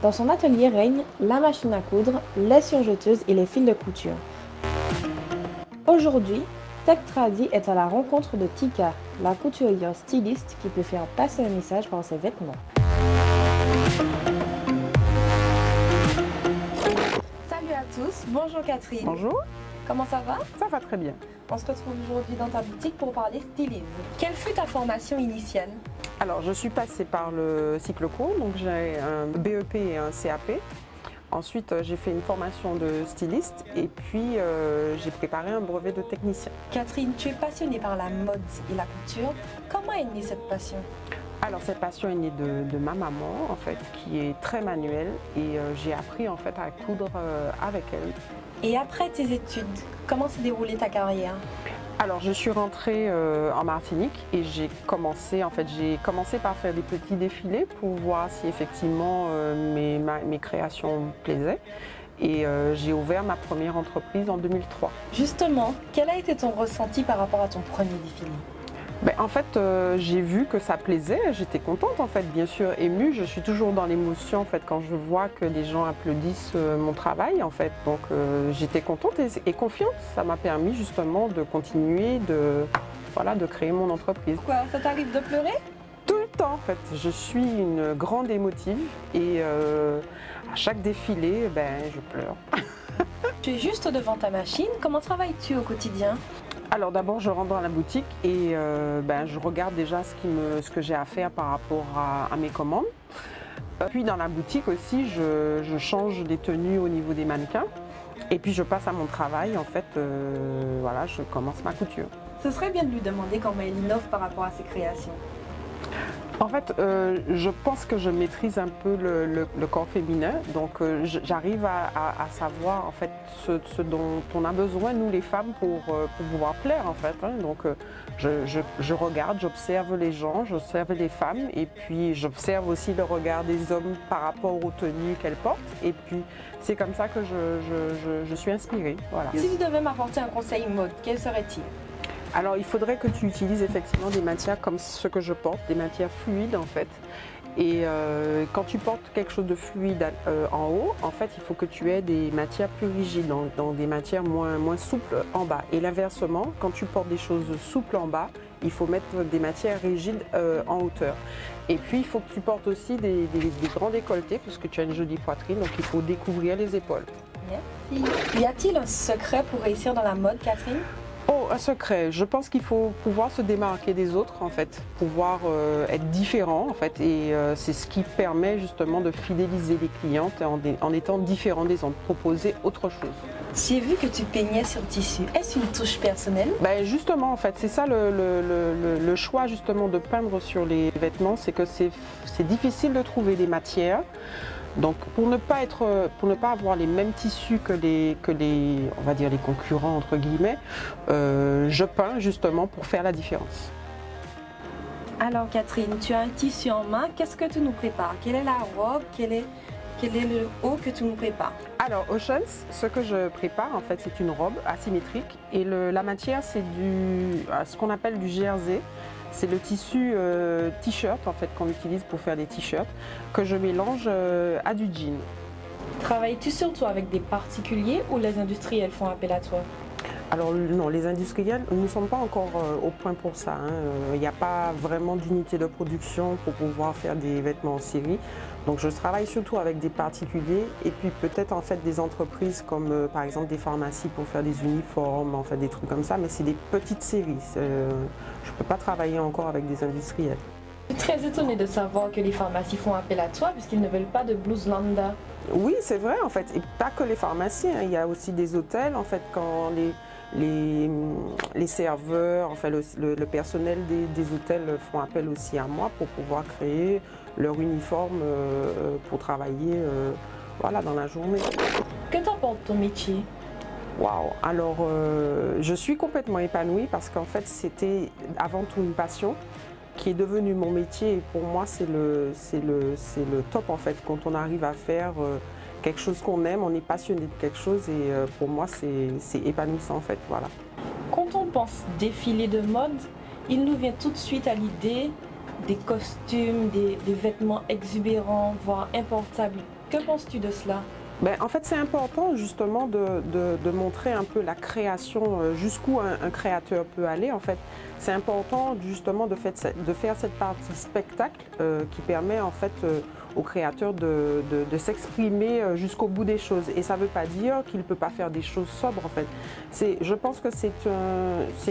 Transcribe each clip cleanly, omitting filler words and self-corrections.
Dans son atelier règnent la machine à coudre, les surjeteuses et les fils de couture. Aujourd'hui, Tech Tradi est à la rencontre de Tika, la couturière styliste qui peut faire passer un message par ses vêtements. Salut à tous, bonjour Catherine. Bonjour, Comment ça va? ça va très bien. On se retrouve aujourd'hui dans ta boutique pour parler stylisme. Quelle fut ta formation initiale? Alors, je suis passée par le cycle court, donc j'ai un BEP et un CAP. Ensuite, j'ai fait une formation de styliste et puis j'ai préparé un brevet de technicien. Catherine, tu es passionnée par la mode et la couture. Comment est née cette passion? Alors, cette passion est née de ma maman, en fait, qui est très manuelle et j'ai appris en fait à coudre avec elle. Et après tes études, comment s'est déroulée ta carrière? Alors, je suis rentrée en Martinique et j'ai commencé par faire des petits défilés pour voir si effectivement mes créations me plaisaient. Et j'ai ouvert ma première entreprise en 2003. Justement, quel a été ton ressenti par rapport à ton premier défilé? En fait, j'ai vu que ça plaisait, j'étais contente en fait, bien sûr émue. Je suis toujours dans l'émotion en fait quand je vois que les gens applaudissent mon travail en fait. Donc j'étais contente et confiante. Ça m'a permis justement de continuer, de créer mon entreprise. Quoi, ça t'arrive de pleurer? Tout le temps en fait. Je suis une grande émotive et à chaque défilé, je pleure. Tu es juste devant ta machine, comment travailles-tu au quotidien? Alors d'abord, je rentre dans la boutique et je regarde déjà ce que j'ai à faire par rapport à mes commandes. Puis dans la boutique aussi, je change les tenues au niveau des mannequins. Et puis je passe à mon travail, en fait, je commence ma couture. Ce serait bien de lui demander comment elle innove par rapport à ses créations. En fait, je pense que je maîtrise un peu le corps féminin, donc j'arrive à savoir en fait ce dont on a besoin, nous les femmes, pour pouvoir plaire en fait. Donc je regarde, j'observe les gens, j'observe les femmes, et puis j'observe aussi le regard des hommes par rapport aux tenues qu'elles portent, et puis c'est comme ça que je suis inspirée. Voilà. Si tu devais m'apporter un conseil mode, quel serait-il? Alors il faudrait que tu utilises effectivement des matières comme ce que je porte, des matières fluides en fait. Et quand tu portes quelque chose de fluide en haut, en fait il faut que tu aies des matières plus rigides, dans des matières moins souples en bas. Et l'inversement, quand tu portes des choses souples en bas, il faut mettre des matières rigides en hauteur. Et puis il faut que tu portes aussi des grands décolletés parce que tu as une jolie poitrine, donc il faut découvrir les épaules. Merci. Y a-t-il un secret pour réussir dans la mode, Catherine? Oh, un secret. Je pense qu'il faut pouvoir se démarquer des autres, en fait, pouvoir être différent, en fait, et c'est ce qui permet justement de fidéliser les clientes en étant différent des autres, proposer autre chose. J'ai vu que tu peignais sur tissu. Est-ce une touche personnelle? Justement, en fait, c'est ça le choix justement de peindre sur les vêtements, c'est que c'est difficile de trouver des matières. Donc pour ne pas avoir les mêmes tissus que les on va dire les concurrents entre guillemets, je peins justement pour faire la différence. Alors Catherine, tu as un tissu en main, qu'est-ce que tu nous prépares? Quelle est la robe? Quel est le haut que tu nous prépares? Alors Oceans, ce que je prépare en fait c'est une robe asymétrique et la matière c'est ce qu'on appelle du jersey. C'est le tissu t-shirt en fait qu'on utilise pour faire des t-shirts que je mélange à du jean. Travailles-tu surtout avec des particuliers ou les industriels font appel à toi? Alors non, les industriels, nous ne sommes pas encore au point pour ça. Il n'y a pas vraiment d'unité de production pour pouvoir faire des vêtements en série. Donc je travaille surtout avec des particuliers et puis peut-être en fait des entreprises comme par exemple des pharmacies pour faire des uniformes, en fait des trucs comme ça, mais c'est des petites séries. Je ne peux pas travailler encore avec des industriels. Je suis très étonnée de savoir que les pharmacies font appel à toi puisqu'ils ne veulent pas de blouse lambda. Oui, c'est vrai en fait, et pas que les pharmacies, il y a aussi des hôtels en fait quand les serveurs, enfin le personnel des hôtels font appel aussi à moi pour pouvoir créer leur uniforme pour travailler dans la journée. Que t'apporte ton métier? Waouh! Alors je suis complètement épanouie parce qu'en fait c'était avant tout une passion qui est devenue mon métier et pour moi c'est le top en fait quand on arrive à faire quelque chose qu'on aime, on est passionné de quelque chose et pour moi c'est épanouissant en fait, voilà. Quand on pense défilé de mode, il nous vient tout de suite à l'idée des costumes, des vêtements exubérants, voire importables. Que penses-tu de cela? Ben, en fait, c'est important justement de montrer un peu la création, jusqu'où un créateur peut aller. En fait, c'est important justement de faire cette partie spectacle qui permet en fait au créateur de s'exprimer jusqu'au bout des choses. Et ça ne veut pas dire qu'il ne peut pas faire des choses sobres en fait. Je pense que c'est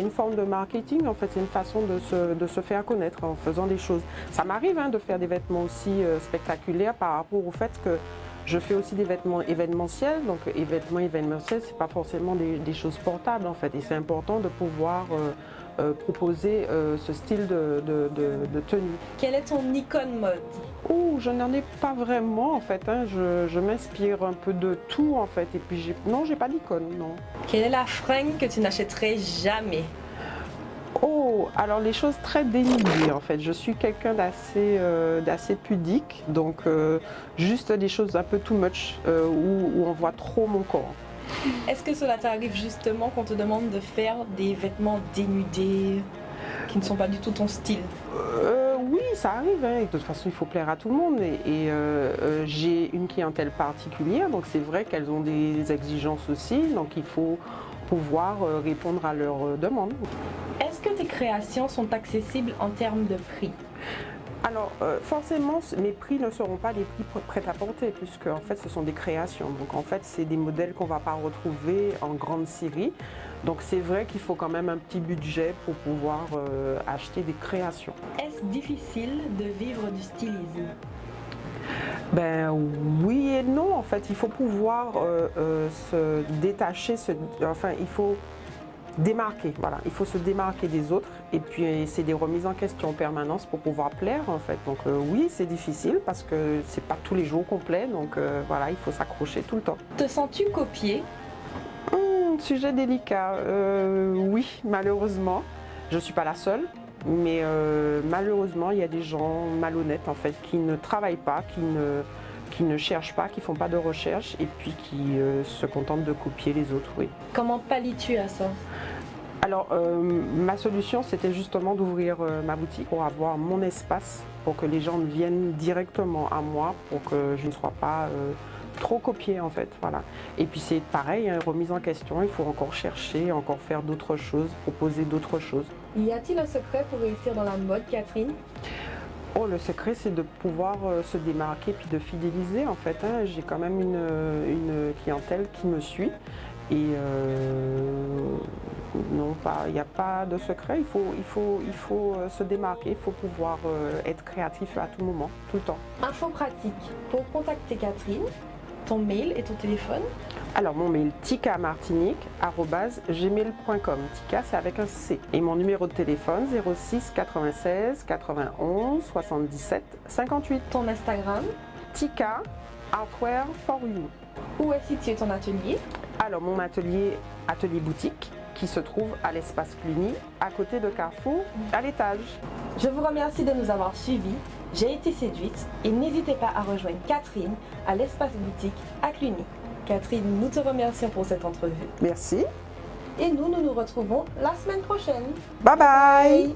une forme de marketing en fait, c'est une façon de se faire connaître en faisant des choses. Ça m'arrive de faire des vêtements aussi spectaculaires par rapport au fait que je fais aussi des vêtements événementiels, donc vêtements événementiels, c'est pas forcément des choses portables en fait, et c'est important de pouvoir proposer ce style de tenue. Quelle est ton icône mode? Oh, je n'en ai pas vraiment en fait, je m'inspire un peu de tout en fait, et puis non, j'ai pas d'icône, non. Quelle est la fringue que tu n'achèterais jamais? Oh, alors les choses très dénudées en fait. Je suis quelqu'un d'assez pudique, donc juste des choses un peu too much où on voit trop mon corps. Est-ce que cela t'arrive justement qu'on te demande de faire des vêtements dénudés qui ne sont pas du tout ton style? Oui, ça arrive. Et de toute façon, il faut plaire à tout le monde. Et j'ai une clientèle particulière, donc c'est vrai qu'elles ont des exigences aussi. Donc il faut pouvoir répondre à leurs demandes. Est-ce que tes créations sont accessibles en termes de prix? Alors forcément, mes prix ne seront pas les prix prêt-à-porter puisque en fait ce sont des créations. Donc en fait c'est des modèles qu'on ne va pas retrouver en grande série. Donc c'est vrai qu'il faut quand même un petit budget pour pouvoir acheter des créations. Est-ce difficile de vivre du stylisme? Ben oui et non, en fait il faut pouvoir se détacher, enfin il faut démarquer, voilà, il faut se démarquer des autres et puis c'est des remises en question en permanence pour pouvoir plaire en fait. Donc oui, c'est difficile parce que c'est pas tous les jours qu'on plaît, donc voilà, il faut s'accrocher tout le temps. Te sens-tu copié? Sujet délicat, oui, malheureusement, je suis pas la seule, mais malheureusement il y a des gens malhonnêtes en fait qui ne travaillent pas, qui ne cherchent pas, qui font pas de recherche et puis qui se contentent de copier les autres, oui. Comment pallies-tu à ça? Alors, ma solution, c'était justement d'ouvrir ma boutique pour avoir mon espace, pour que les gens viennent directement à moi, pour que je ne sois pas trop copiée en fait, voilà. Et puis c'est pareil, remise en question, il faut encore chercher, encore faire d'autres choses, proposer d'autres choses. Y a-t-il un secret pour réussir dans la mode, Catherine? Oh, le secret, c'est de pouvoir se démarquer puis de fidéliser en fait. J'ai quand même une clientèle qui me suit et non, il n'y a pas de secret. Il faut se démarquer, il faut pouvoir être créatif à tout moment, tout le temps. Info pratique. Pour contacter Catherine, ton mail et ton téléphone? Alors mon mail tika.martinique@gmail.com. Tika c'est avec un C. Et mon numéro de téléphone 06 96 91 77 58. Ton Instagram? Tika Artwear for You. Où est situé ton atelier? Alors mon atelier boutique qui se trouve à l'espace Cluny, à côté de Carrefour, à l'étage. Je vous remercie de nous avoir suivis. J'ai été séduite et n'hésitez pas à rejoindre Catherine à l'espace boutique à Cluny. Catherine, nous te remercions pour cette entrevue. Merci. Et nous nous retrouvons la semaine prochaine. Bye bye.